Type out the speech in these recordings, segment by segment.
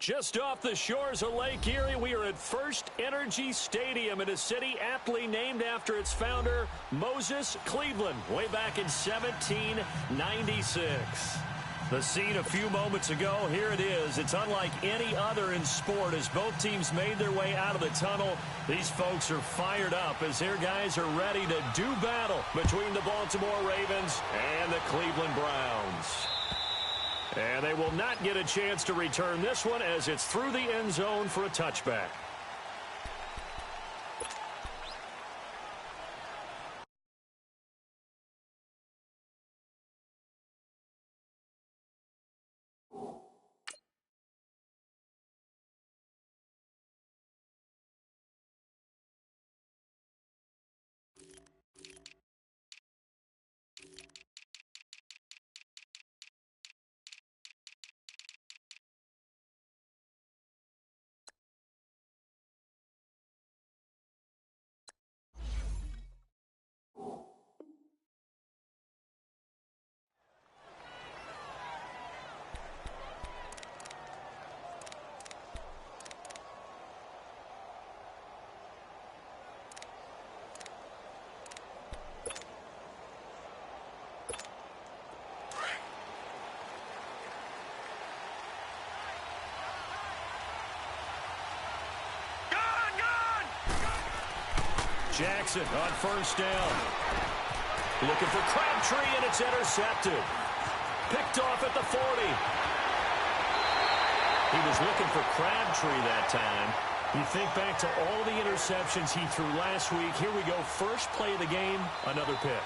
Just off the shores of Lake Erie, we are at First Energy Stadium in a city aptly named after its founder, Moses Cleveland, way back in 1796. The scene a few moments ago, here it is. It's unlike any other in sport as both teams made their way out of the tunnel. These folks are fired up as their guys are ready to do battle between the Baltimore Ravens and the Cleveland Browns. And they will not get a chance to return this one as it's through the end zone for a touchback. Jackson on first down. Looking for Crabtree, and it's intercepted. Picked off at the 40. He was looking for Crabtree that time. You think back to all the interceptions he threw last week. Here we go. First play of the game, another pick.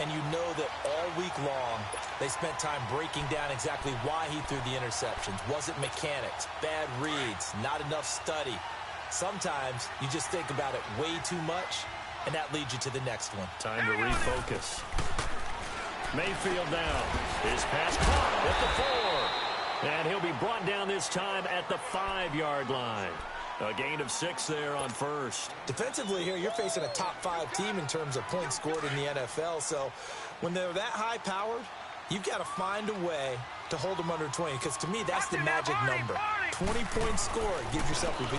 And you know that all week long, they spent time breaking down exactly why he threw the interceptions. Was it mechanics, bad reads, not enough study? Sometimes you just think about it way too much, and that leads you to the next one. Time to refocus. Mayfield down. His pass caught at the 4. And he'll be brought down this time at the 5-yard line. A gain of 6 there on first. Defensively here, you're facing a top 5 team in terms of points scored in the NFL. So when they're that high-powered, you've got to find a way to hold them under 20, because to me, that's the magic number. 20 points scored. You give yourself your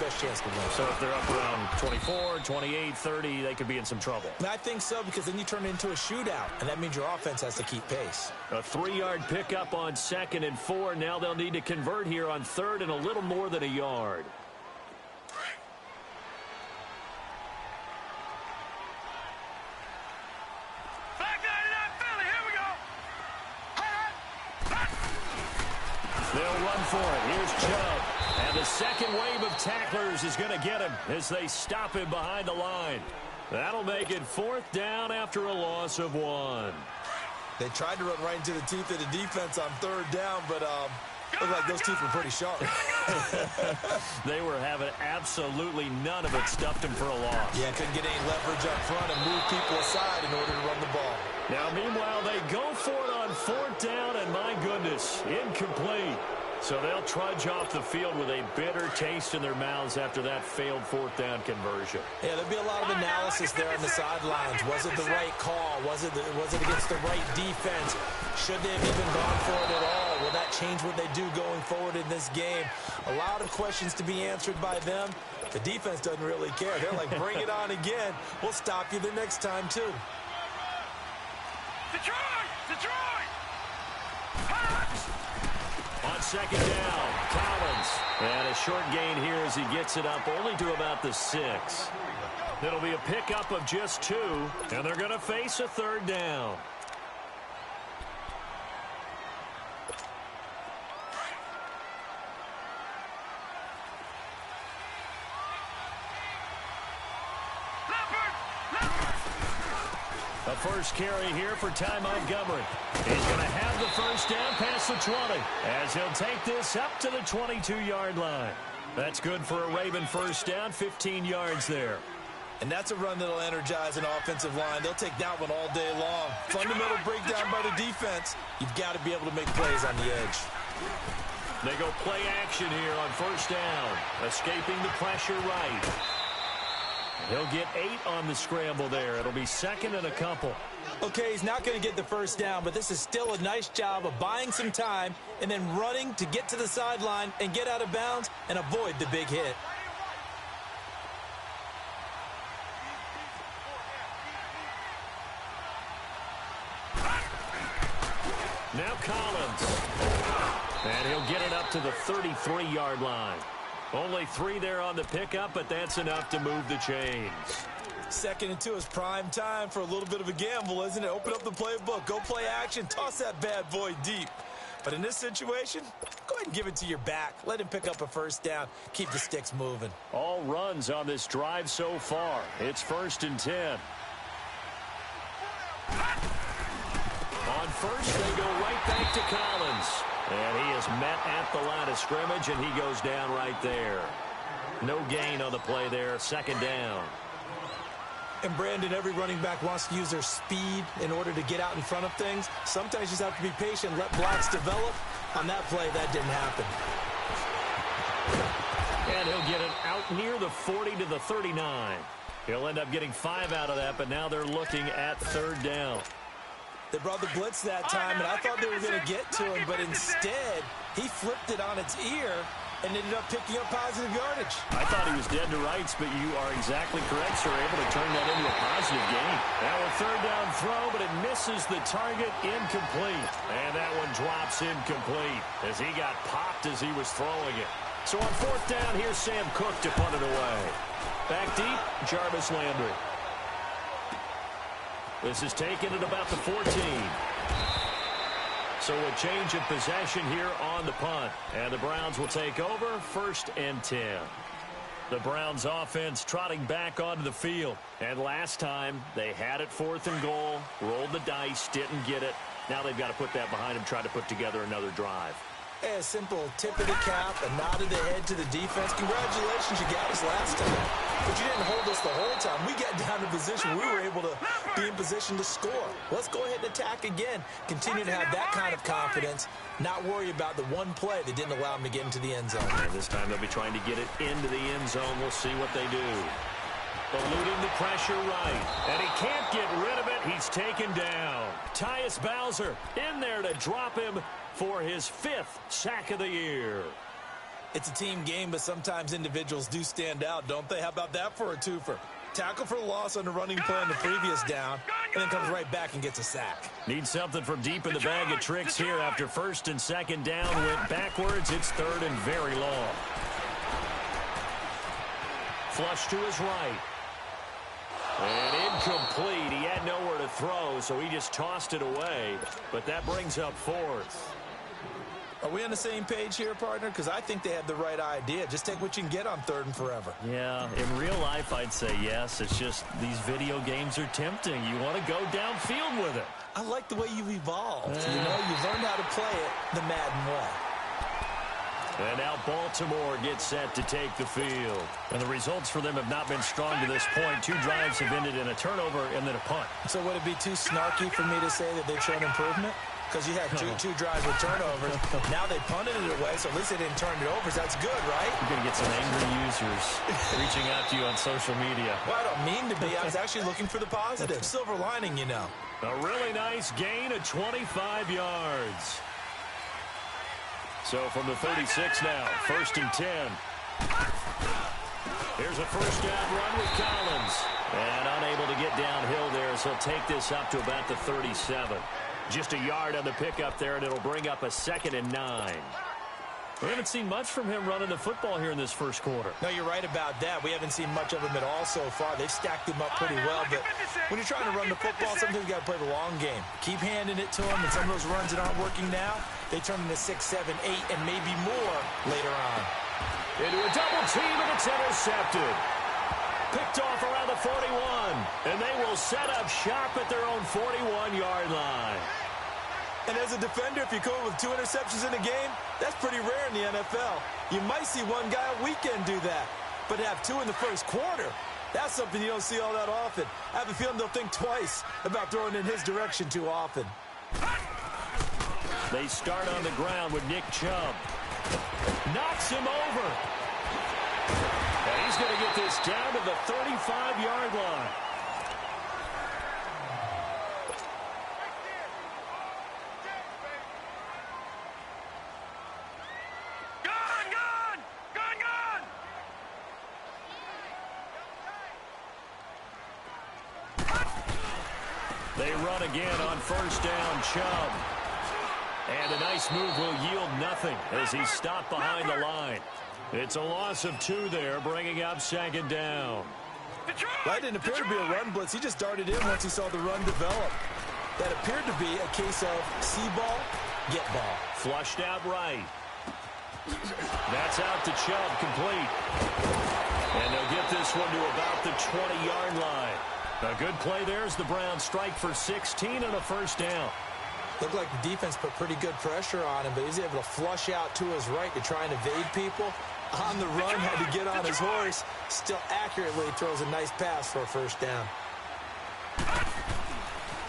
best chance to win. So if they're up around 24, 28, 30, they could be in some trouble. And I think so, because then you turn it into a shootout, and that means your offense has to keep pace. A 3-yard pickup on 2nd and 4. Now they'll need to convert here on 3rd and a little more than a yard. They'll run for it. Here's Chubb. And the second wave of tacklers is going to get him as they stop him behind the line. That'll make it 4th down after a loss of 1. They tried to run right into the teeth of the defense on 3rd down, but looked like those teeth were pretty sharp. They were having absolutely none of it. Stuffed him for a loss. Yeah, couldn't get any leverage up front and move people aside in order to run the ball. Now, meanwhile, they go for it on 4th down, and my goodness, incomplete. So they'll trudge off the field with a bitter taste in their mouths after that failed 4th down conversion. Yeah, there'll be a lot of analysis there on the sidelines. Was it the right call? Was it against the right defense? Should they have even gone for it at all? Will that change what they do going forward in this game? A lot of questions to be answered by them. The defense doesn't really care. They're like, bring it on again. We'll stop you the next time, too. Detroit! On 2nd down, Collins. And a short gain here as he gets it up only to about the 6. It'll be a pickup of just 2, and they're going to face a 3rd down. A first carry here for Ty Montgomery. He's going to have the first down past the 20 as he'll take this up to the 22-yard line. That's good for a Raven first down, 15 yards there. And that's a run that'll energize an offensive line. They'll take that one all day long. Fundamental breakdown by the defense. You've got to be able to make plays on the edge. They go play action here on first down. Escaping the pressure right. He'll get 8 on the scramble there. It'll be 2nd and a couple. Okay, he's not going to get the first down, but this is still a nice job of buying some time and then running to get to the sideline and get out of bounds and avoid the big hit. Now Collins. And he'll get it up to the 33-yard line. Only 3 there on the pickup, but that's enough to move the chains. 2nd and 2 is prime time for a little bit of a gamble, isn't it? Open up the playbook, go play action, toss that bad boy deep. But in this situation, go ahead and give it to your back. Let him pick up a first down. Keep the sticks moving. All runs on this drive so far. It's 1st and 10. On first, they go right back to Collins. And he is met at the line of scrimmage, and he goes down right there. No gain on the play there. 2nd down. And, Brandon, every running back wants to use their speed in order to get out in front of things. Sometimes you just have to be patient, let blocks develop. On that play, that didn't happen. And he'll get it out near the 40 to the 39. He'll end up getting 5 out of that, but now they're looking at 3rd down. They brought the blitz that time, and I thought they were going to get to him, but instead, he flipped it on its ear and ended up picking up positive yardage. I thought he was dead to rights, but you are exactly correct, sir. Able to turn that into a positive gain. Now a 3rd down throw, but it misses the target. Incomplete. And that one drops incomplete as he got popped as he was throwing it. So on 4th down, here's Sam Cook to punt it away. Back deep, Jarvis Landry. This is taken at about the 14. So a change of possession here on the punt. And the Browns will take over 1st and 10. The Browns offense trotting back onto the field. And last time they had it 4th and goal, rolled the dice, didn't get it. Now they've got to put that behind them, try to put together another drive. A simple tip of the cap, a nod of the head to the defense. Congratulations, you got us last time. But you didn't hold us the whole time. We got down to position. We were able to be in position to score. Let's go ahead and attack again. Continue to have that kind of confidence. Not worry about the one play that didn't allow them to get into the end zone. And this time they'll be trying to get it into the end zone. We'll see what they do. Eluding the pressure right. And he can't get rid of it. He's taken down. Tyus Bowser in there to drop him for his 5th sack of the year. It's a team game, but sometimes individuals do stand out, don't they? How about that for a twofer? Tackle for loss on the running play on the previous down, and then comes right back and gets a sack. Need something from deep in the bag of tricks here after 1st and 2nd down. Went backwards. It's 3rd and very long. Flush to his right. And incomplete. He had nowhere to throw, so he just tossed it away. But that brings up 4th. Are we on the same page here, partner? Because I think they have the right idea. Just take what you can get on 3rd and forever. Yeah, in real life, I'd say yes. It's just these video games are tempting. You want to go downfield with it. I like the way you've evolved. You know, you've learned how to play it the Madden way. And now Baltimore gets set to take the field. And the results for them have not been strong to this point. 2 drives have ended in a turnover and then a punt. So would it be too snarky for me to say that they've shown improvement? Because you had two drives with turnovers. Now they punted it away, so at least they didn't turn it over. So that's good, right? You're going to get some angry users reaching out to you on social media. Well, I don't mean to be. I was actually looking for the positive. Silver lining, you know. A really nice gain of 25 yards. So from the 36 now, 1st and 10. Here's a 1st down run with Collins. And unable to get downhill there, so he'll take this up to about the 37. Just a yard on the pickup there, and it'll bring up a 2nd and 9. We haven't seen much from him running the football here in this 1st quarter. No, you're right about that. We haven't seen much of him at all so far. They've stacked him up pretty well, but when you're trying to run the football, sometimes you got to play the long game. Keep handing it to him, and some of those runs that aren't working now, they turn into 6, 7, 8, and maybe more later on. Into a double team, and it's intercepted. Picked off around the 41, and they will set up shop at their own 41-yard line. And as a defender, if you come in with 2 interceptions in a game, that's pretty rare in the NFL. You might see one guy a weekend do that, but to have 2 in the 1st quarter, that's something you don't see all that often. I have a feeling they'll think twice about throwing in his direction too often. They start on the ground with Nick Chubb. Knocks him over. And he's going to get this down to the 35-yard line. They run again on first down, Chubb. And a nice move will yield nothing as he's stopped behind the line. It's a loss of 2 there, bringing up second down. That didn't appear to be a run blitz. He just darted in once he saw the run develop. That appeared to be a case of see ball, get ball. Flushed out right. That's out to Chubb, complete. And they'll get this one to about the 20-yard line. A good play there as the Browns strike for 16 and a first down. Looked like the defense put pretty good pressure on him, but he's able to flush out to his right to try and evade people. On the run, had to get on his horse. Still accurately throws a nice pass for a first down.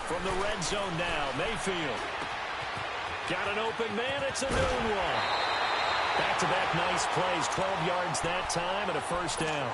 From the red zone now, Mayfield. Got an open man, it's a known one. Back-to-back nice plays, 12 yards that time and a first down.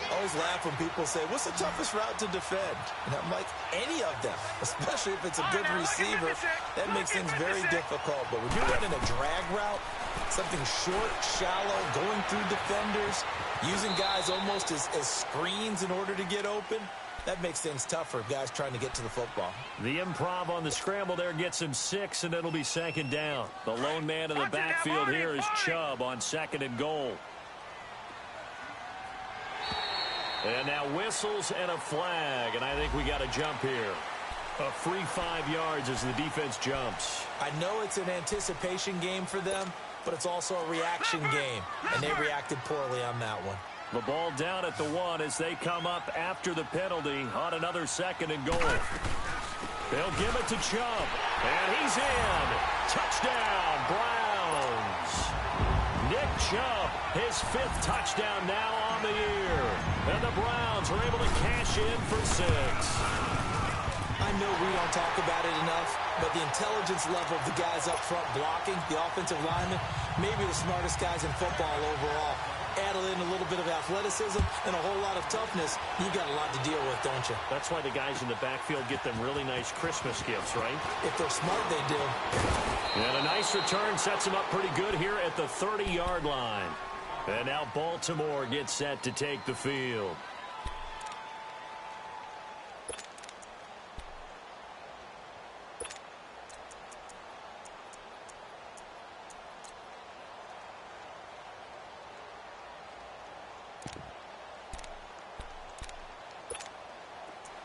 I always laugh when people say, what's the toughest route to defend? And I'm like, any of them, especially if it's a good receiver. That makes things very difficult. But when you're running a drag route, something short, shallow, going through defenders, using guys almost as screens in order to get open, that makes things tougher, guys trying to get to the football. The improv on the scramble there gets him 6, and it'll be second down. The lone man in the backfield here is Chubb on second and goal. And now whistles and a flag, and I think we got a jump here. A free 5 yards as the defense jumps. I know it's an anticipation game for them, but it's also a reaction game, and they reacted poorly on that one. The ball down at the 1 as they come up after the penalty on another second and goal. They'll give it to Chubb, and he's in. Touchdown, Browns. Nick Chubb, his 5th touchdown now on the year. And the Browns are able to cash in for 6. I know we don't talk about it enough, but the intelligence level of the guys up front blocking, the offensive linemen, maybe the smartest guys in football overall. Add in a little bit of athleticism and a whole lot of toughness, you got a lot to deal with, don't you? That's why the guys in the backfield get them really nice Christmas gifts, right? If they're smart, they do. And a nice return sets them up pretty good here at the 30-yard line. And now Baltimore gets set to take the field.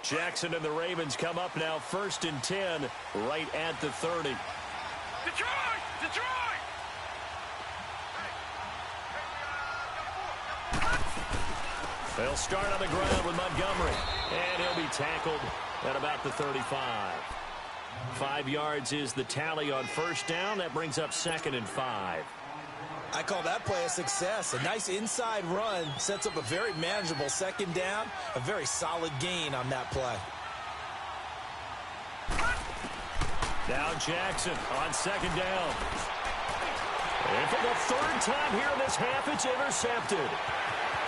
Jackson and the Ravens come up now 1st and 10 right at the 30. Detroit! Detroit! They'll start on the ground with Montgomery, and he'll be tackled at about the 35. 5 yards is the tally on first down. That brings up 2nd and 5. I call that play a success. A nice inside run sets up a very manageable second down. A very solid gain on that play. Now Jackson on second down. And for the 3rd time here in this half, it's intercepted.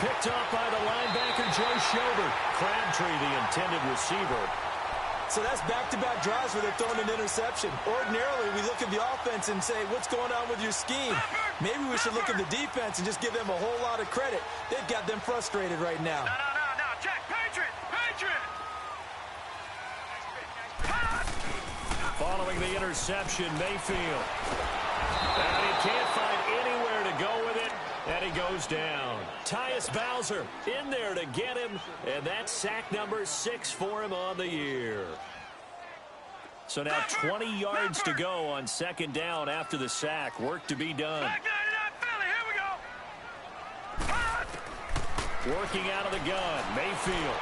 Picked up by the linebacker, Joe Schobert. Crabtree, the intended receiver. So that's back-to-back drives where they're throwing an interception. Ordinarily, we look at the offense and say, what's going on with your scheme? Maybe we should look at the defense and just give them a whole lot of credit. They've got them frustrated right now. No. Jack, Patriot! Patriot! Following the interception, Mayfield. And he can't find anywhere to go with it, and he goes down. Tyus Bowser in there to get him, and that's sack number 6 for him on the year. So now 20 yards to go on second down after the sack. Work to be done. Back 99 Philly, here we go! Working out of the gun, Mayfield.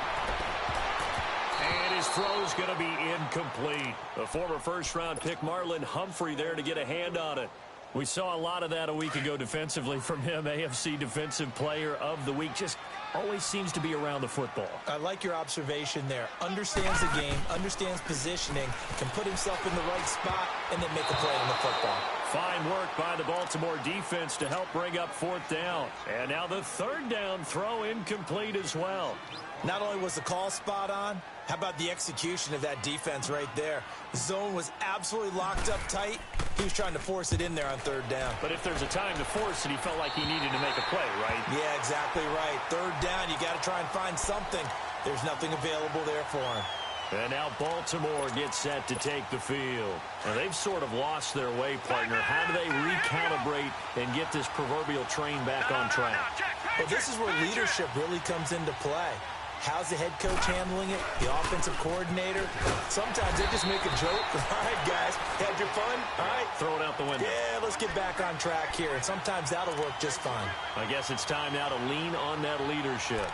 And his throw's going to be incomplete. The former first-round pick Marlon Humphrey there to get a hand on it. We saw a lot of that a week ago defensively from him. AFC Defensive Player of the Week. Just always seems to be around the football. I like your observation there. Understands the game, understands positioning, can put himself in the right spot, and then make a play on the football. Fine work by the Baltimore defense to help bring up 4th down. And now the 3rd down throw incomplete as well. Not only was the call spot on, how about the execution of that defense right there? The zone was absolutely locked up tight. He was trying to force it in there on 3rd down. But if there's a time to force it, he felt like he needed to make a play, right? Yeah, exactly right. 3rd down, you got to try and find something. There's nothing available there for him. And now Baltimore gets set to take the field. And they've sort of lost their way, partner. How do they recalibrate and get this proverbial train back on track? Well, this is where leadership really comes into play. How's the head coach handling it? The offensive coordinator? Sometimes they just make a joke. All right, guys, had your fun? All right. Throw it out the window. Yeah, let's get back on track here. And sometimes that'll work just fine. I guess it's time now to lean on that leadership.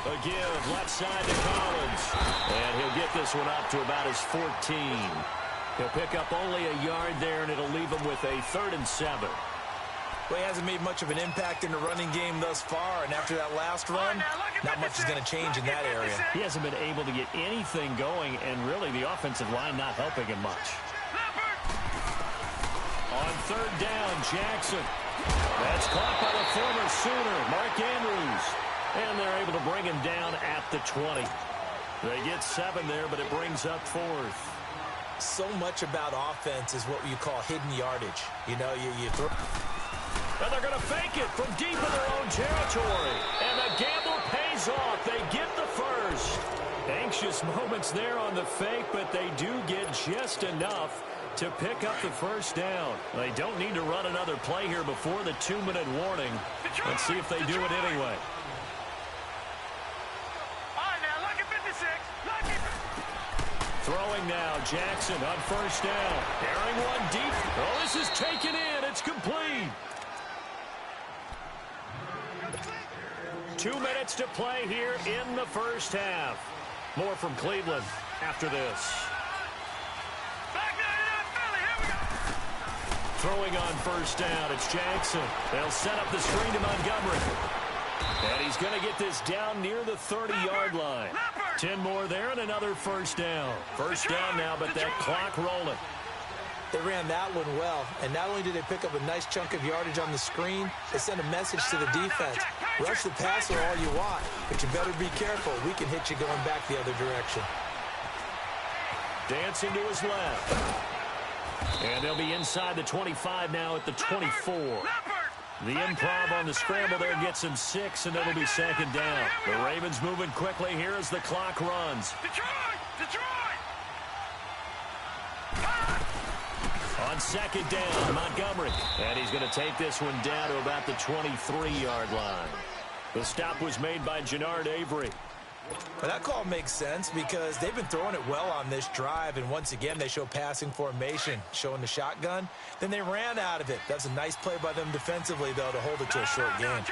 A give, left side to Collins. And he'll get this one up to about his 14. He'll pick up only a yard there, and it'll leave him with a 3rd and 7. Well, he hasn't made much of an impact in the running game thus far, and after that last run, not much is going to change in that area. He hasn't been able to get anything going, and really the offensive line not helping him much. On 3rd down, Jackson. That's caught by the former Sooner, Mark Andrews. And they're able to bring him down at the 20. They get 7 there, but it brings up 4th. So much about offense is what you call hidden yardage. You know, you throw... And they're going to fake it from deep in their own territory. And the gamble pays off. They get the first. Anxious moments there on the fake, but they do get just enough to pick up the first down. They don't need to run another play here before the 2-minute warning. Let's see if they do it anyway. Throwing now, Jackson on 1st down. Airing one deep. Oh, this is taken in. It's complete. 2 minutes to play here in the first half. More from Cleveland after this. Throwing on 1st down, it's Jackson. They'll set up the screen to Montgomery. And he's going to get this down near the 30-yard line. 10 more there and another 1st down. 1st down now, but that clock rolling. They ran that one well, and not only did they pick up a nice chunk of yardage on the screen, they sent a message to the defense. Rush the passer all you want, but you better be careful. We can hit you going back the other direction. Dancing to his left. And they'll be inside the 25 now at the 24. The improv on the scramble there gets him 6, and it'll be 2nd down. The Ravens moving quickly here as the clock runs. On 2nd down, Montgomery. And he's going to take this one down to about the 23-yard line. The stop was made by Jannard Avery. Well, that call makes sense because they've been throwing it well on this drive, and once again they show passing formation, showing the shotgun. Then they ran out of it. That's a nice play by them defensively, though, to hold it to a short game.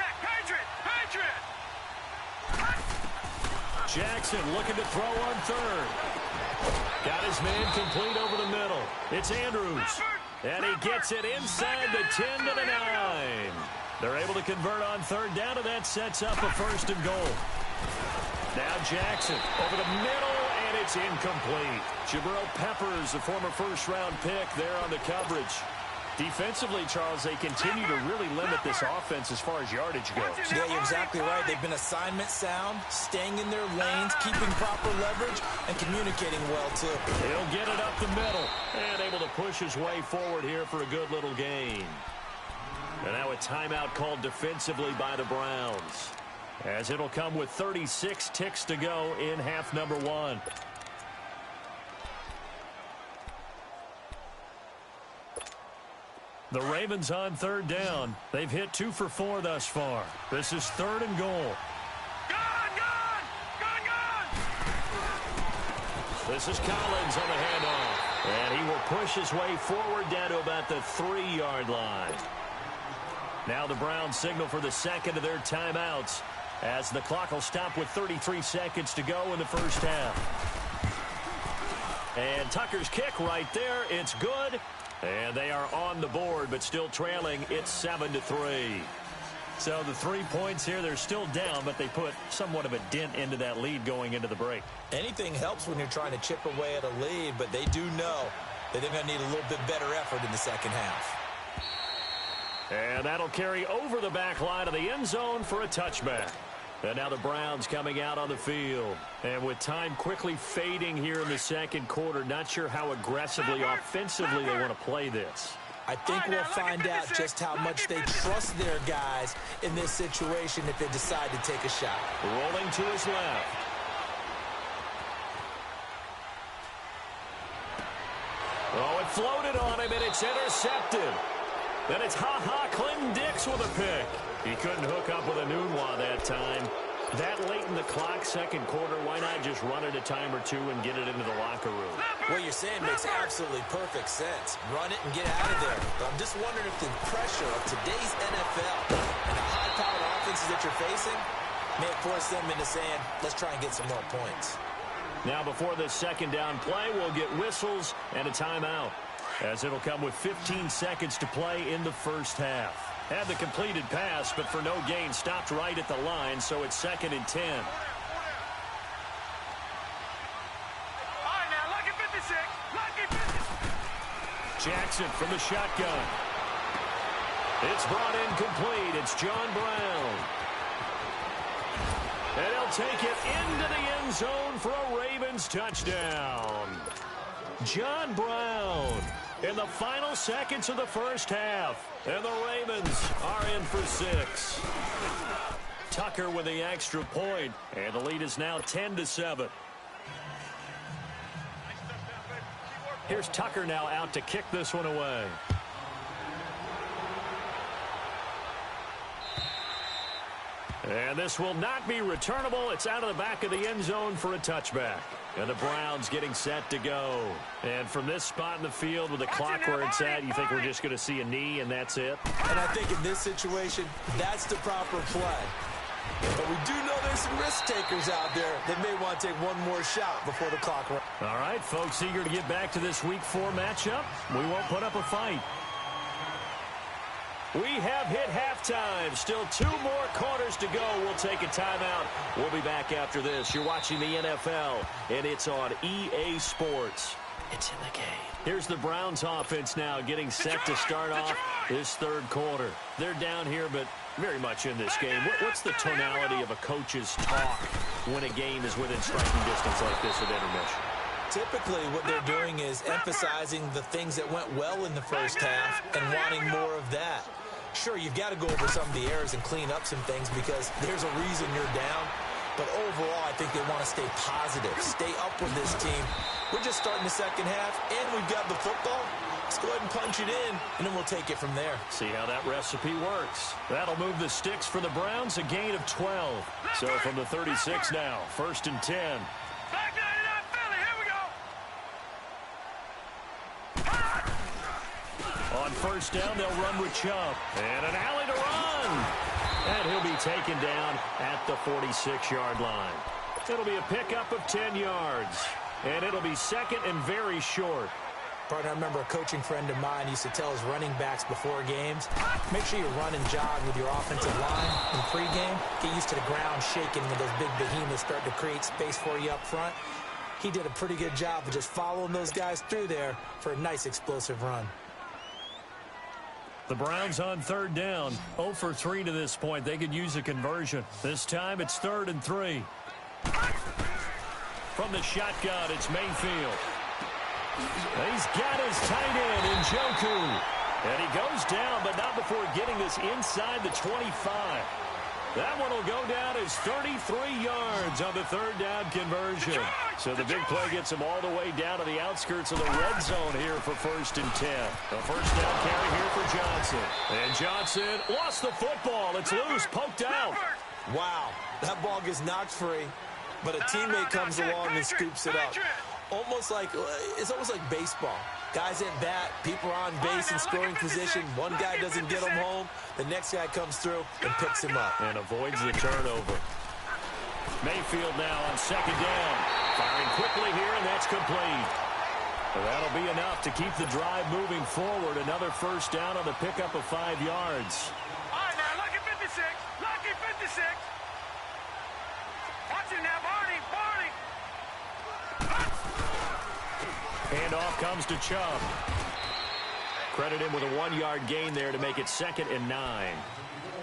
Jackson looking to throw on 3rd. Got his man complete over the middle. It's Andrews. And he gets it inside the 10 to the 9. They're able to convert on 3rd down, and that sets up a 1st and goal. Now Jackson over the middle, and it's incomplete. Jabril Peppers, the former 1st-round pick, there on the coverage. Defensively, Charles, they continue to really limit this offense as far as yardage goes. Yeah, you're exactly right. They've been assignment sound, staying in their lanes, keeping proper leverage, and communicating well, too. He'll get it up the middle and able to push his way forward here for a good little gain. And now a timeout called defensively by the Browns, as it'll come with 36 ticks to go in half number 1. The Ravens on 3rd down. They've hit 2 for 4 thus far. This is 3rd and goal. This is Collins on the handoff. And he will push his way forward down to about the 3-yard line. Now the Browns signal for the second of their timeouts, as the clock will stop with 33 seconds to go in the first half. And Tucker's kick right there. It's good. And they are on the board, but still trailing. It's 7-3. So the 3 points here, they're still down, but they put somewhat of a dent into that lead going into the break. Anything helps when you're trying to chip away at a lead, but they do know that they're going to need a little bit better effort in the second half. And that'll carry over the back line of the end zone for a touchback. And now the Browns coming out on the field. And with time quickly fading here in the second quarter, not sure how aggressively, offensively they want to play this. I think we'll find out just how much they trust their guys in this situation if they decide to take a shot. Rolling to his left. Oh, it floated on him, and it's intercepted. Then it's Clinton Dix with a pick. He couldn't hook up with a Nunwa that time. That late in the clock, second quarter, why not just run it a time or two and get it into the locker room? What you're saying makes absolutely perfect sense. Run it and get out of there. But I'm just wondering if the pressure of today's NFL and the high-powered offenses that you're facing may force them into saying, let's try and get some more points. Now, before this second down play, we'll get whistles and a timeout, as it'll come with 15 seconds to play in the first half. Had the completed pass, but for no gain, stopped right at the line, so it's 2nd and 10. All right, now, lucky 56. Lucky 56. Jackson from the shotgun. It's brought in complete. It's John Brown. And he'll take it into the end zone for a Ravens touchdown. John Brown in the final seconds of the first half. And the Ravens are in for 6. Tucker with the extra point, and the lead is now 10-7. Here's Tucker now out to kick this one away. And this will not be returnable. It's out of the back of the end zone for a touchback. And the Browns getting set to go. And from this spot in the field with the clock where it's at, you think we're just going to see a knee and that's it? And I think in this situation, that's the proper play. But we do know there's some risk takers out there that may want to take one more shot before the clock runs. All right, folks, eager to get back to this Week 4 matchup. We won't put up a fight. We have hit halftime. Still 2 more quarters to go. We'll take a timeout. We'll be back after this. You're watching the NFL, and it's on EA Sports. It's in the game. Here's the Browns offense now getting set to start off this third quarter. They're down here, but very much in this game. What's the tonality of a coach's talk when a game is within striking distance like this at intermission? Typically, what they're doing is emphasizing the things that went well in the first half and wanting more of that. Sure, you've got to go over some of the errors and clean up some things because there's a reason you're down. But overall, I think they want to stay positive, stay up with this team. We're just starting the second half, and we've got the football. Let's go ahead and punch it in, and then we'll take it from there. See how that recipe works. That'll move the sticks for the Browns, a gain of 12. So from the 36 now, 1st and 10. Back 99 Philly, here we go. On first down, they'll run with Chubb. And an alley to run. And he'll be taken down at the 46-yard line. It'll be a pickup of 10 yards. And it'll be 2nd and very short. Partner, I remember a coaching friend of mine used to tell his running backs before games, make sure you run and jog with your offensive line in pregame. Get used to the ground shaking when those big behemoths start to create space for you up front. He did a pretty good job of just following those guys through there for a nice explosive run. The Browns on third down, 0 for 3 to this point. They could use a conversion. This time it's 3rd and 3. From the shotgun, it's Mayfield. He's got his tight end in Njoku. And he goes down, but not before getting this inside the 25. That one will go down as 33 yards on the third down conversion. So the big play gets him all the way down to the outskirts of the red zone here for 1st and 10. The first down carry here for Johnson. And Johnson lost the football. It's loose, poked out. Wow, that ball gets knocked free, but a teammate comes along and scoops it up. It's almost like baseball. Guys at bat, people are on base in scoring position. One guy doesn't get him home. The next guy comes through and picks him up. And avoids the turnover. Mayfield now on 2nd down. Firing quickly here, and that's complete. And that'll be enough to keep the drive moving forward. Another first down on the pickup of 5 yards. All right, now, lucky 56. Lucky 56. Watch it now, Barney. Handoff comes to Chubb. Credit him with a 1-yard gain there to make it 2nd and 9.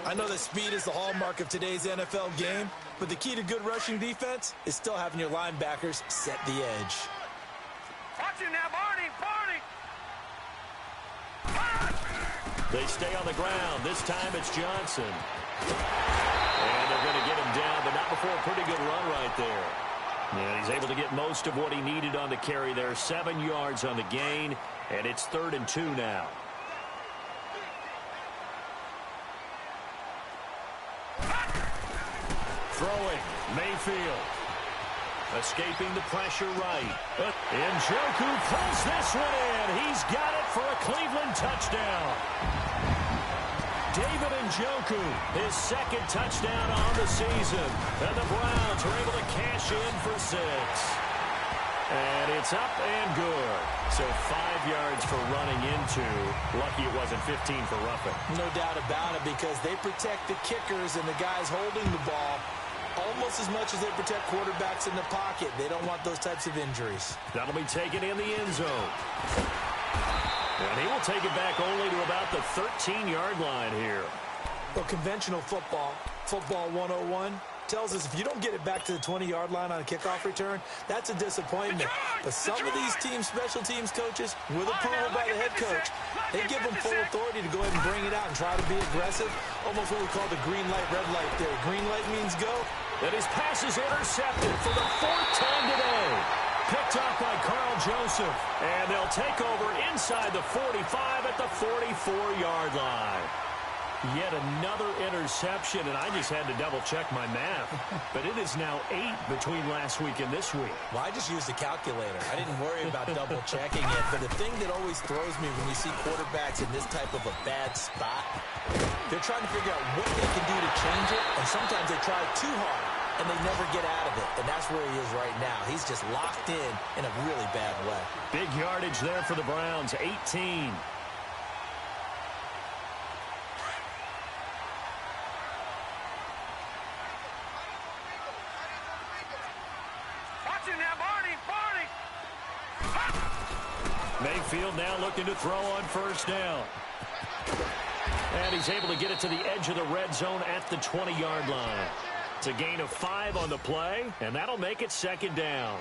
I know that speed is the hallmark of today's NFL game, But the key to good rushing defense is still having your linebackers set the edge. Watch him now, Barney. They stay on the ground. This time it's Johnson. And they're going to get him down, but not before a pretty good run right there. And he's able to get most of what he needed on the carry there. 7 yards on the gain, and it's 3rd and 2 now. Throwing, Mayfield. Escaping the pressure right. Njoku pulls this one in. He's got it for a Cleveland touchdown. David Njoku, his 2nd touchdown on the season. And the Browns are able to cash in for 6. And it's up and good. So 5 yards for running into. Lucky it wasn't 15 for roughing. No doubt about it, because they protect the kickers and the guys holding the ball almost as much as they protect quarterbacks in the pocket. They don't want those types of injuries. That'll be taken in the end zone. And he will take it back only to about the 13-yard line here. Well, conventional football 101, tells us if you don't get it back to the 20-yard line on a kickoff return, that's a disappointment. But some of these special teams coaches, with approval by the head coach, they give them full authority to go ahead and bring it out and try to be aggressive. Almost what we call the green light, red light theory. Green light means go. And his pass is intercepted for the 4th time today. Picked off by Carl Joseph. And they'll take over inside the 45 at the 44-yard line. Yet another interception, and I just had to double-check my math. But it is now 8 between last week and this week. Well, I just used a calculator. I didn't worry about double-checking it. But the thing that always throws me when you see quarterbacks in this type of a bad spot, they're trying to figure out what they can do to change it, and sometimes they try too hard, and they never get out of it. And that's where he is right now. He's just locked in a really bad way. Big yardage there for the Browns, 18. Mayfield now looking to throw on 1st down. And he's able to get it to the edge of the red zone at the 20-yard line. It's a gain of 5 on the play, and that'll make it 2nd down.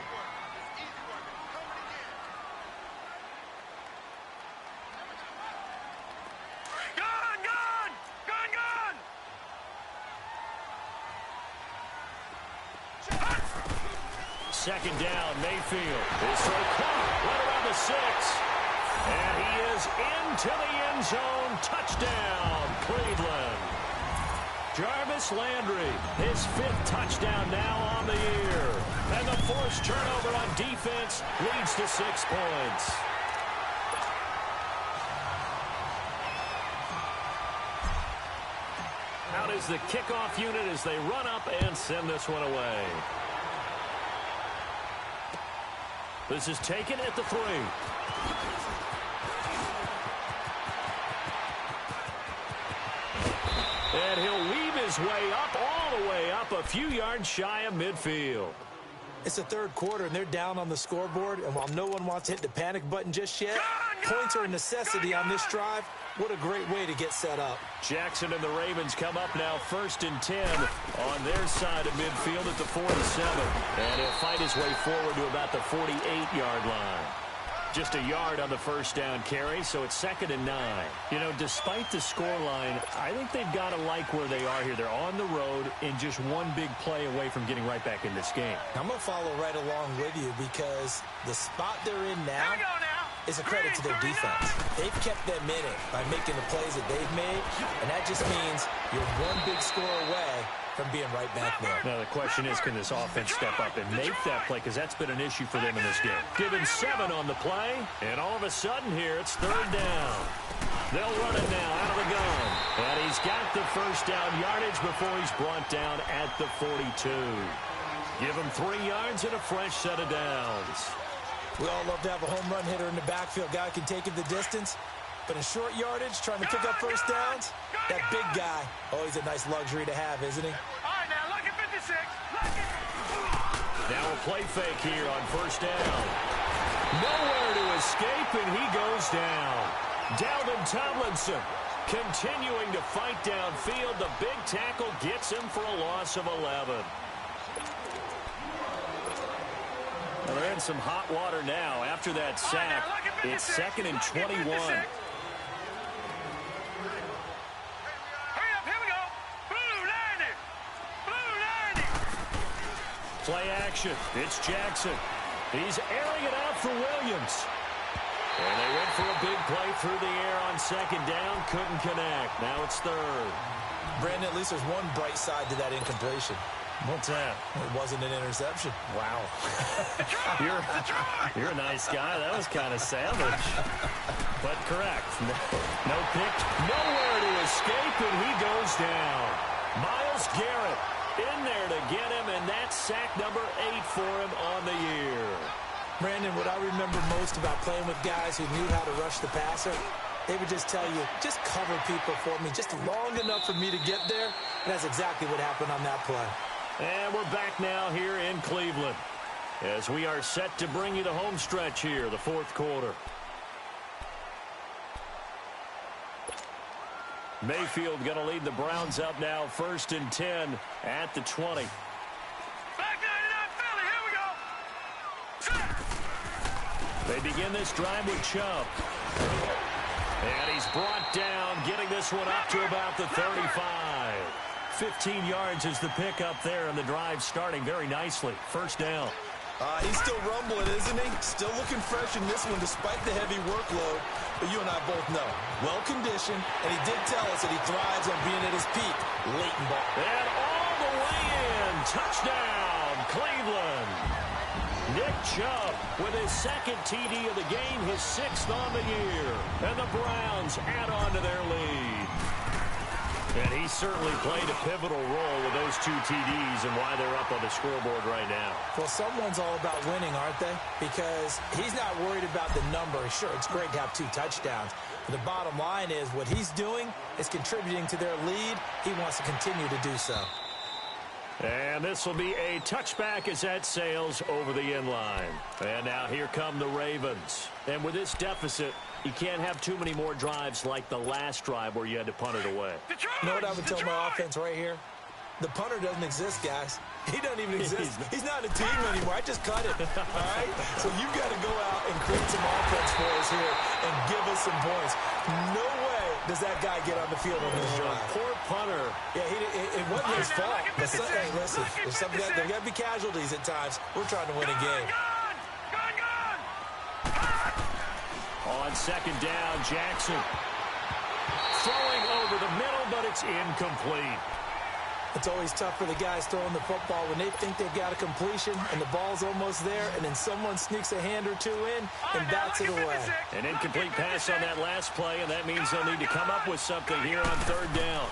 Second down, Mayfield. His throw caught right around the 6. And he is into the end zone. Touchdown, Cleveland. Jarvis Landry, his 5th touchdown now on the year. And the forced turnover on defense leads to 6 points. Out is the kickoff unit as they run up and send this one away. This is taken at the 3. And he'll weave his way up, all the way up, a few yards shy of midfield. It's the 3rd quarter, and they're down on the scoreboard. And while no one wants to hit the panic button just yet, points are a necessity on this drive. What a great way to get set up. Jackson and the Ravens come up now 1st and 10 on their side of midfield at the 47. And he'll fight his way forward to about the 48-yard line. Just a yard on the 1st down carry, so it's 2nd and 9. You know, despite the scoreline, I think they've got to like where they are here. They're on the road and just one big play away from getting right back in this game. I'm going to follow right along with you, because the spot they're in now is a credit to their defense. They've kept them in it by making the plays that they've made, and that just means you're one big score away from being right back there. Now, the question is, can this offense step up and make that play? Because that's been an issue for them in this game. Given 7 on the play, and all of a sudden here, it's 3rd down. They'll run it now out of the gun. And he's got the 1st down yardage before he's brought down at the 42. Give him 3 yards and a fresh set of downs. We all love to have a home run hitter in the backfield. Guy can take it the distance. But in short yardage, trying to pick up 1st downs, that big guy, always a nice luxury to have, isn't he? All right, now, look at 56. Look at... Now a play fake here on 1st down. Nowhere to escape, and he goes down. Dalvin Tomlinson Continuing to fight downfield, the big tackle gets him for a loss of 11. Well, they're in some hot water now after that sack. It's 2nd and 21. Hurry up, here we go. Blue 90. Blue 90. Play action. It's Jackson. He's airing it out for Williams. And they went for a big play through the air on 2nd down. Couldn't connect. Now it's 3rd. Brandon, at least there's one bright side to that incompletion. What's that? It wasn't an interception. Wow. You're a nice guy. That was kind of savage. But correct. No pick. Nowhere to escape, and he goes down. Myles Garrett in there to get him, and that's sack number 8 for him on the year. Brandon, what I remember most about playing with guys who knew how to rush the passer, they would just tell you, just cover people for me just long enough for me to get there. And that's exactly what happened on that play. And we're back now here in Cleveland as we are set to bring you the home stretch here, the 4th quarter. Mayfield going to lead the Browns up now, 1st and 10 at the 20. Back 99 Philly, here we go. They begin this drive with Chubb. And he's brought down, getting this one up to about the 35. 15 yards is the pickup there, and the drive starting very nicely. 1st down. He's still rumbling, isn't he? Still looking fresh in this one despite the heavy workload. But you and I both know, well-conditioned, and he did tell us that he thrives on being at his peak late in ball. And all the way in. Touchdown, Cleveland. Nick Chubb with his 2nd TD of the game, his 6th on the year. And the Browns add on to their lead. And he certainly played a pivotal role with those 2 TDs and why they're up on the scoreboard right now. Well, someone's all about winning, aren't they? Because he's not worried about the number. Sure, it's great to have 2 touchdowns. But the bottom line is what he's doing is contributing to their lead. He wants to continue to do so. And this will be a touchback as that sails over the end line. And now here come the Ravens. And with this deficit, you can't have too many more drives like the last drive where you had to punt it away. You know what I would tell my offense right here? The punter doesn't exist, guys. He doesn't even exist. He's not a team anymore. I just cut it. All right? So you've got to go out and create some offense for us here and give us some points. No way does that guy get on the field on this drive. Poor punter. Yeah, it wasn't his fault. But hey, listen, there got to be casualties at times. We're trying to win a game. On 2nd down, Jackson. Throwing over the middle, but it's incomplete. It's always tough for the guys throwing the football when they think they've got a completion and the ball's almost there, and then someone sneaks a hand or 2 in and bats it away. An incomplete pass on that last play, and that means they'll need to come up with something here on 3rd down.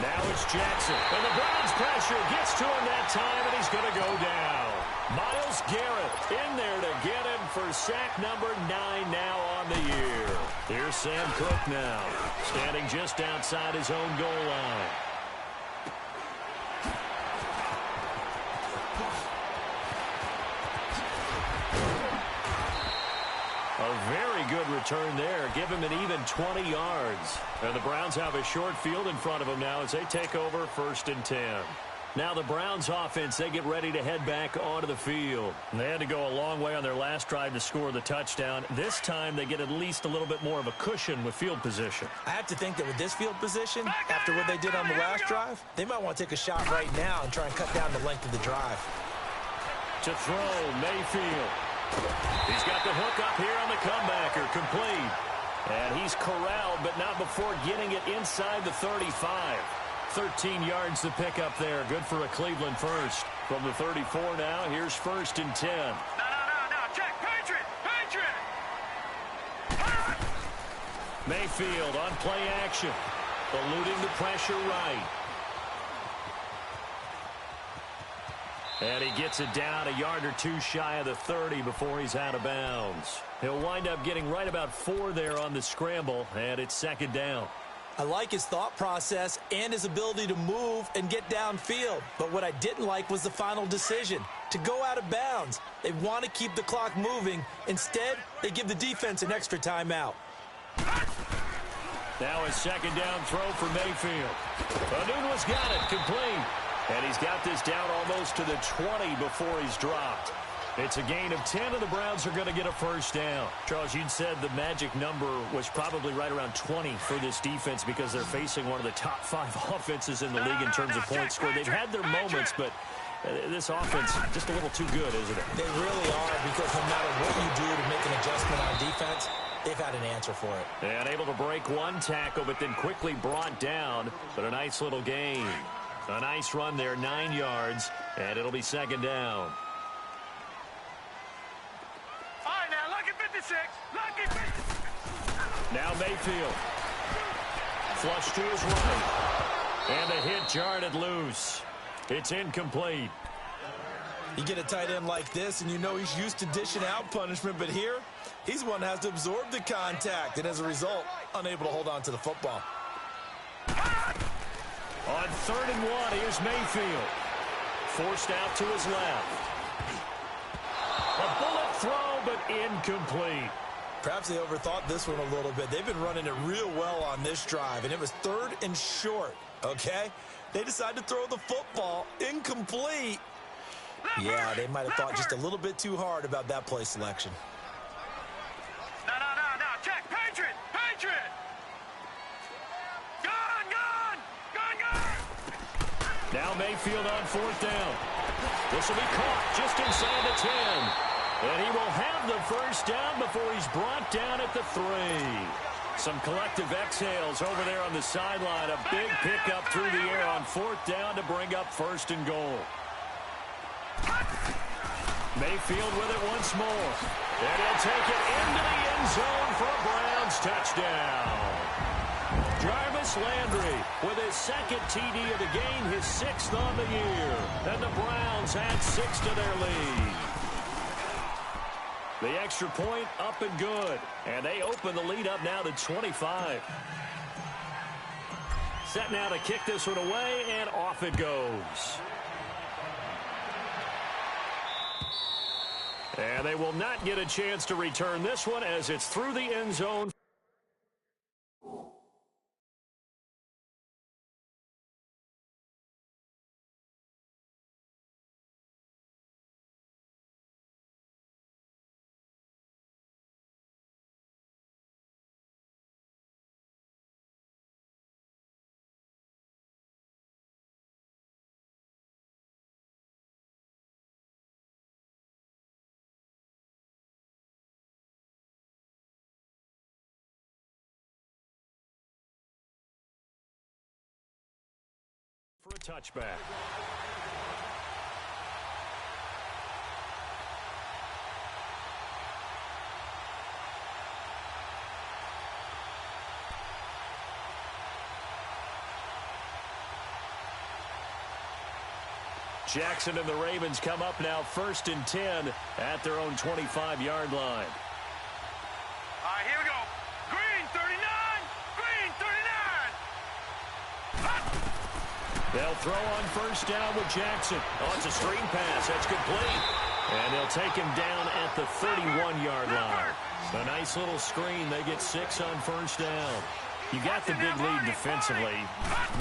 Now it's Jackson, and the Browns pressure gets to him that time, and he's going to go down. Myles Garrett in there to get him for sack number 9 now on the year. Here's Sam Cook now, standing just outside his own goal line. A very good return there. Give him an even 20 yards. And the Browns have a short field in front of them now as they take over 1st and 10. Now the Browns offense, they get ready to head back onto the field. And they had to go a long way on their last drive to score the touchdown. This time they get at least a little bit more of a cushion with field position. I have to think that with this field position, after what they did on the last drive, they might want to take a shot right now and try and cut down the length of the drive. To throw, Mayfield. He's got the hook up here on the comebacker, complete. And he's corralled, but not before getting it inside the 35. 13 yards to pick up there. Good for a Cleveland first. From the 34 now, here's 1st and 10. No, check, Patriot. Mayfield on play action. Eluding the pressure right. And he gets it down a yard or 2 shy of the 30 before he's out of bounds. He'll wind up getting right about 4 there on the scramble, and it's 2nd down. I like his thought process and his ability to move and get downfield. But what I didn't like was the final decision, to go out of bounds. They want to keep the clock moving. Instead, they give the defense an extra timeout. Now a second down throw for Mayfield. Anunua's got it, complete. And he's got this down almost to the 20 before he's dropped. It's a gain of 10, and the Browns are going to get a first down. Charles, you'd said the magic number was probably right around 20 for this defense because they're facing one of the top 5 offenses in the league in terms of points scored. They've had their moments, but this offense just a little too good, isn't it? They really are, because no matter what you do to make an adjustment on defense, they've had an answer for it. And able to break one tackle, but then quickly brought down. But a nice little gain. A nice run there, 9 yards, and it'll be second down. All right, now, lucky 56. Lucky 56. Now Mayfield. Flush to his right. And the hit jarred it loose. It's incomplete. You get a tight end like this, and you know he's used to dishing out punishment, but here, he's one that has to absorb the contact, and as a result, unable to hold on to the football. On 3rd and 1, here's Mayfield. Forced out to his left. A bullet throw, but incomplete. Perhaps they overthought this one a little bit. They've been running it real well on this drive, and it was 3rd and short, okay? They decided to throw the football incomplete. Yeah, they might have thought just a little bit too hard about that play selection. No. Check. Patriot. Gone. Now Mayfield on 4th down. This will be caught just inside the 10. And he will have the first down before he's brought down at the 3. Some collective exhales over there on the sideline. A big pickup through the air on 4th down to bring up 1st and goal. Mayfield with it once more. And he'll take it into the end zone for a Browns touchdown. Jarvis Landry with his 2nd TD of the game, his 6th on the year. And the Browns add 6 to their lead. The extra point up and good. And they open the lead up now to 25. Set now to kick this one away, and off it goes. And they will not get a chance to return this one as it's through the end zone. For a touchback. Jackson and the Ravens come up now 1st and 10 at their own 25-yard line. All right, here we go. Green 39. They'll throw on 1st down with Jackson. Oh, it's a screen pass. That's complete. And they'll take him down at the 31-yard line. A nice little screen. They get 6 on 1st down. You got the big lead defensively.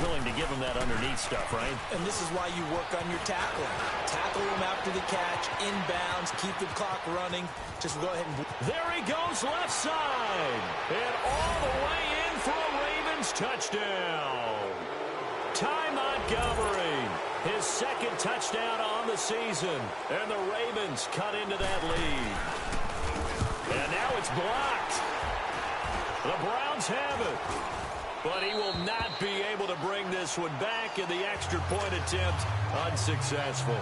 Willing to give him that underneath stuff, right? And this is why you work on your tackling. Tackle him after the catch, inbounds, keep the clock running. Just go ahead and... There he goes left side. And all the way in for a Ravens touchdown. Ty Montgomery, his 2nd touchdown on the season. And the Ravens cut into that lead. And now it's blocked. The Browns have it. But he will not be able to bring this one back, and the extra point attempt unsuccessful.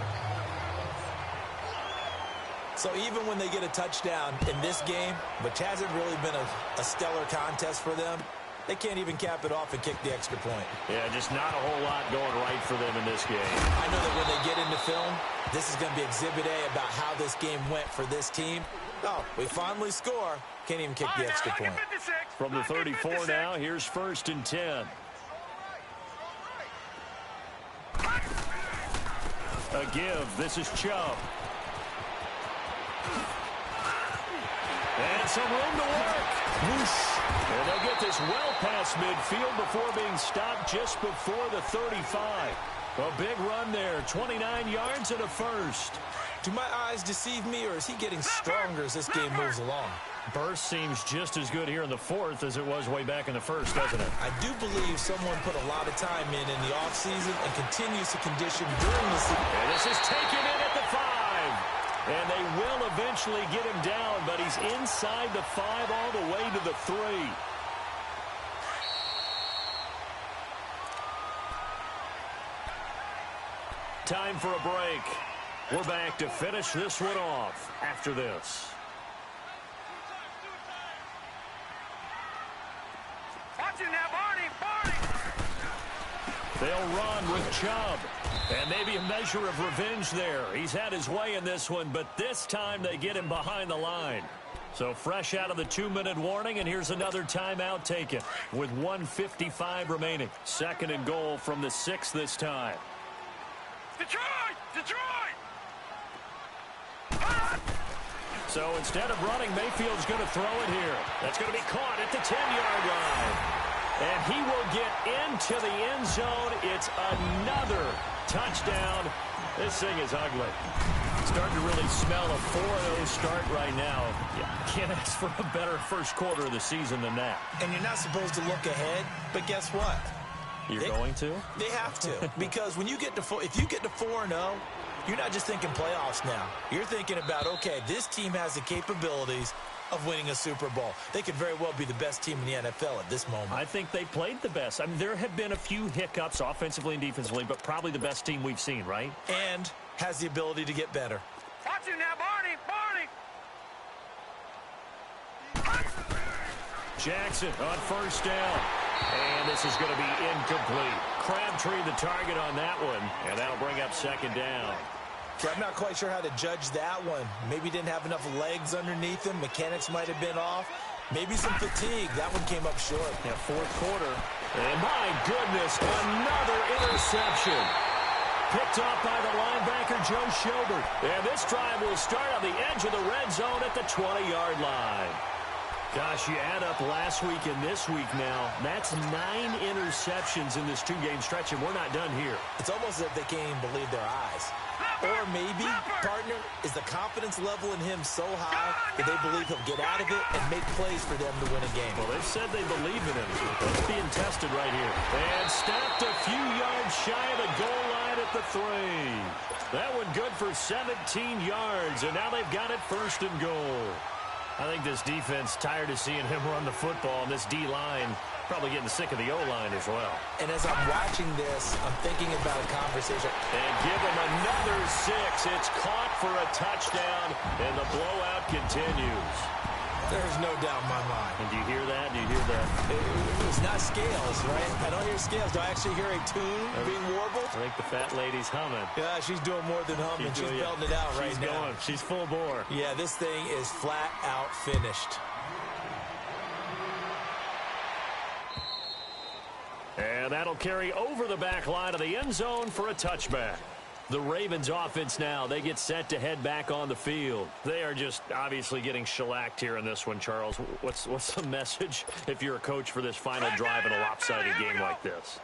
So even when they get a touchdown in this game, which hasn't really been a stellar contest for them, they can't even cap it off and kick the extra point. Yeah, just not a whole lot going right for them in this game. I know that when they get into film, this is going to be Exhibit A about how this game went for this team. Oh, we finally score. Can't even kick the extra point. From the 34 now, here's 1st and 10. A give. This is Chubb. And some room to work. Whoosh. And they'll get this well past midfield before being stopped just before the 35. A big run there, 29 yards and a first. Do my eyes deceive me, or is he getting stronger as this game moves along? Burst seems just as good here in the fourth as it was way back in the first, doesn't it? I do believe someone put a lot of time in the offseason and continues to condition during the season. And this is taken in at the 5. And they will eventually get him down, but he's inside the 5 all the way to the 3. Time for a break. We're back to finish this one off after this. Watch him now, Barney. They'll run with Chubb. And maybe a measure of revenge there. He's had his way in this one, but this time they get him behind the line. So fresh out of the 2-minute warning, and here's another timeout taken with 1:55 remaining. 2nd and goal from the 6 this time. Detroit! So instead of running, Mayfield's going to throw it here. That's going to be caught at the 10-yard line. And he will get into the end zone. It's another touchdown. This thing is ugly. Starting to really smell a 4-0 start right now. Can't ask for a better first quarter of the season than that. And you're not supposed to look ahead, but guess what? You're going to? They have to. Because when you get to if you get to 4-0, you're not just thinking playoffs now. You're thinking about, okay, this team has the capabilities of winning a Super Bowl. They could very well be the best team in the NFL at this moment. I think they played the best. I mean, there have been a few hiccups offensively and defensively, but probably the best team we've seen, right? And has the ability to get better. Watch him now, Barney. Jackson on first down. And this is going to be incomplete. Crabtree the target on that one, and that'll bring up 2nd down. Okay, I'm not quite sure how to judge that one. Maybe didn't have enough legs underneath him. Mechanics might have been off. Maybe some fatigue. That one came up short. Yeah, 4th quarter. And my goodness, another interception. Picked off by the linebacker, Joe Schobert. And this drive will start on the edge of the red zone at the 20-yard line. Gosh, you add up last week and this week now. That's 9 interceptions in this 2-game stretch, and we're not done here. It's almost as if they can't even believe their eyes. Or maybe, partner, is the confidence level in him so high that they believe he'll get out of it and make plays for them to win a game. Well, they've said they believe in him. It's being tested right here. And stopped a few yards shy of the goal line at the 3. That one good for 17 yards, and now they've got it 1st and goal. I think this defense tired of seeing him run the football, and this D-line probably getting sick of the O-line as well. And as I'm watching this, I'm thinking about a conversation. And give him another 6. It's caught for a touchdown, and the blowout continues. There's no doubt in my mind. And do you hear that? Do you hear that? It's not scales, right? I don't hear scales. Do I actually hear a tune being warbled? I think the fat lady's humming. Yeah, she's doing more than humming. She's belting it out right now. She's going. She's full bore. Yeah, this thing is flat out finished. And that'll carry over the back line of the end zone for a touchback. The Ravens offense now, they get set to head back on the field. They are just obviously getting shellacked here in this one, Charles. What's the message if you're a coach for this final drive in a lopsided game like this?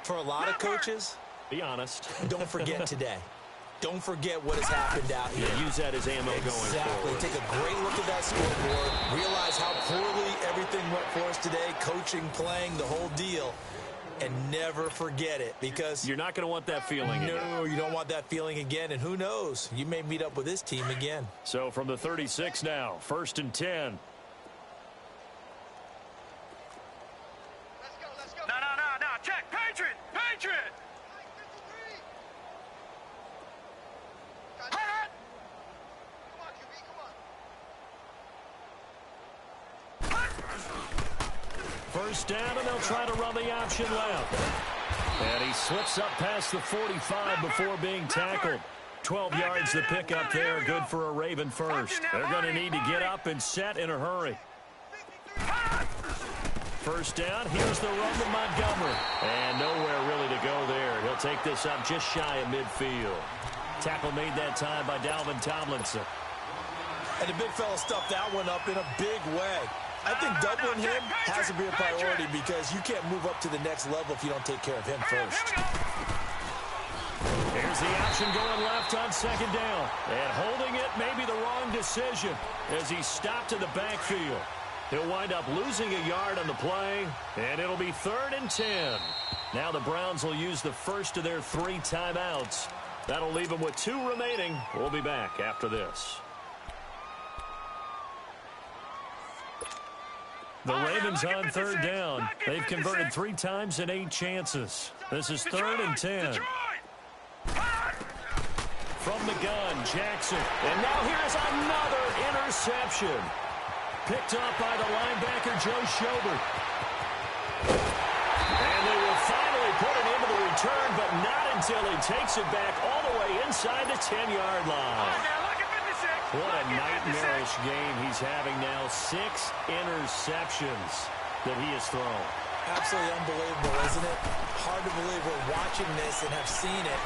For a lot of coaches, be honest. Don't forget today. Don't forget what has happened out here. Yeah, use that as ammo going forward. Exactly. Take a great look at that scoreboard. Realize how poorly everything went for us today. Coaching, playing, the whole deal. And never forget it, because you're not going to want that feeling again. No, you don't want that feeling again. And who knows? You may meet up with this team again. So from the 36 now, 1st and 10. Let's go. No. Check. Patriot. Hot. Come on, QB, come on. 1st down, and they'll try to run the option left. And he slips up past the 45 before being tackled. 12 yards to pick up there, good for a Raven first. They're going to need to get up and set in a hurry. 1st down, here's the run to Montgomery. And nowhere really to go there. He'll take this up just shy of midfield. Tackle made that time by Dalvin Tomlinson. And the big fella stuffed that one up in a big way. I think doubling him has to be a priority because you can't move up to the next level if you don't take care of him first. Here's the option going left on second down. And holding it may be the wrong decision as he stopped in the backfield. He'll wind up losing a yard on the play, and it'll be 3rd and 10. Now the Browns will use the first of their 3 timeouts. That'll leave them with 2 remaining. We'll be back after this. The Ravens on 3rd down. They've converted 3 times in 8 chances. This is 3rd and 10. From the gun, Jackson. And now here's another interception. Picked up by the linebacker, Joe Schobert. And they will finally put it into the return, but not until he takes it back all the way inside the 10-yard line. What a nightmarish game he's having now. 6 interceptions that he has thrown. Absolutely unbelievable, isn't it? Hard to believe we're watching this and have seen it,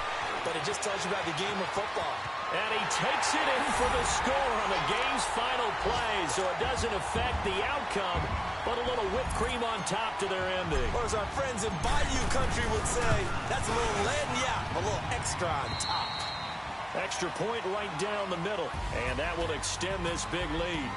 but it just tells you about the game of football. And he takes it in for the score on the game's final play, so it doesn't affect the outcome, but a little whipped cream on top to their ending. Or as our friends in Bayou Country would say, that's a little lagniappe, a little extra on top. Extra point right down the middle, and that will extend this big lead.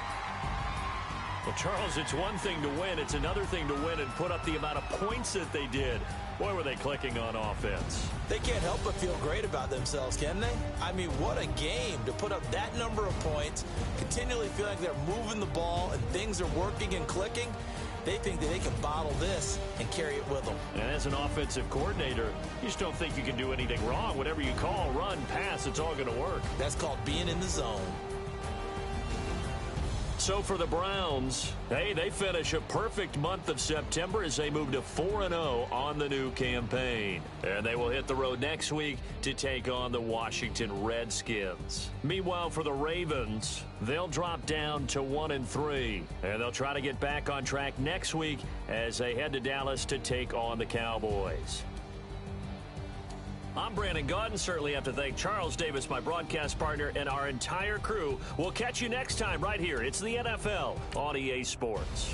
Well, Charles, it's one thing to win. It's another thing to win and put up the amount of points that they did. Boy, were they clicking on offense. They can't help but feel great about themselves, can they? I mean, what a game to put up that number of points, continually feel like they're moving the ball and things are working and clicking. They think that they can bottle this and carry it with them. And as an offensive coordinator, you just don't think you can do anything wrong. Whatever you call, run, pass, it's all going to work. That's called being in the zone. So for the Browns, hey, they finish a perfect month of September as they move to 4-0 on the new campaign. And they will hit the road next week to take on the Washington Redskins. Meanwhile, for the Ravens, they'll drop down to 1-3. And they'll try to get back on track next week as they head to Dallas to take on the Cowboys. I'm Brandon Gaudin. Certainly have to thank Charles Davis, my broadcast partner, and our entire crew. We'll catch you next time right here. It's the NFL on EA Sports.